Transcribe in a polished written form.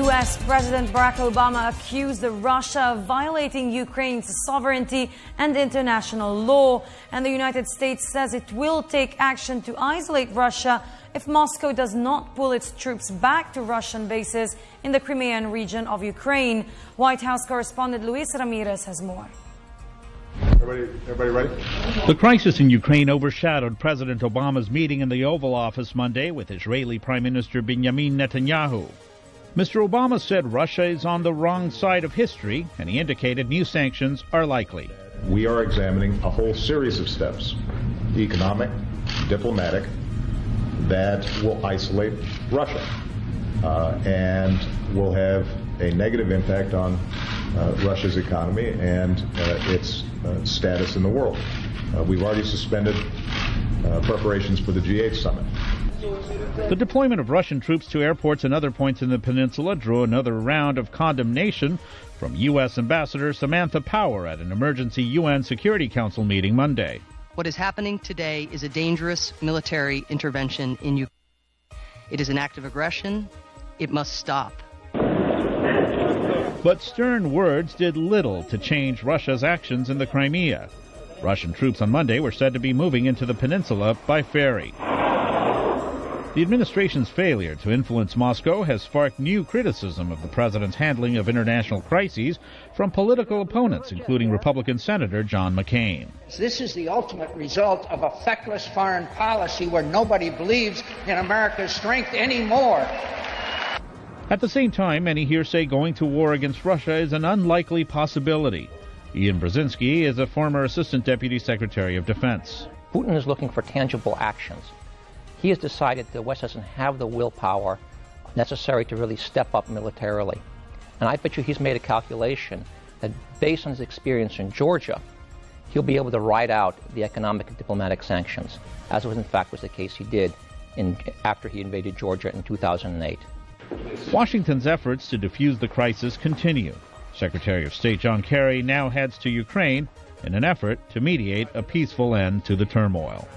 U.S. President Barack Obama accused Russia of violating Ukraine's sovereignty and international law. And the United States says it will take action to isolate Russia if Moscow does not pull its troops back to Russian bases in the Crimean region of Ukraine. White House correspondent Luis Ramirez has more. Everybody ready? The crisis in Ukraine overshadowed President Obama's meeting in the Oval Office Monday with Israeli Prime Minister Benjamin Netanyahu. Mr. Obama said Russia is on the wrong side of history, and he indicated new sanctions are likely. We are examining a whole series of steps, economic, diplomatic, that will isolate Russia and will have a negative impact on Russia's economy and its status in the world. We've already suspended preparations for the G8 summit. The deployment of Russian troops to airports and other points in the peninsula drew another round of condemnation from U.S. Ambassador Samantha Power at an emergency UN Security Council meeting Monday. What is happening today is a dangerous military intervention in Ukraine. It is an act of aggression. It must stop. But stern words did little to change Russia's actions in the Crimea. Russian troops on Monday were said to be moving into the peninsula by ferry. The administration's failure to influence Moscow has sparked new criticism of the president's handling of international crises from political opponents, including Republican Senator John McCain. This is the ultimate result of a feckless foreign policy where nobody believes in America's strength anymore. At the same time, many here say going to war against Russia is an unlikely possibility. Ian Brzezinski is a former Assistant Deputy Secretary of Defense. Putin is looking for tangible actions. He has decided the West doesn't have the willpower necessary to really step up militarily. And I bet you he's made a calculation that based on his experience in Georgia, he'll be able to ride out the economic and diplomatic sanctions, as was in fact was the case he did after he invaded Georgia in 2008. Washington's efforts to defuse the crisis continue. Secretary of State John Kerry now heads to Ukraine in an effort to mediate a peaceful end to the turmoil.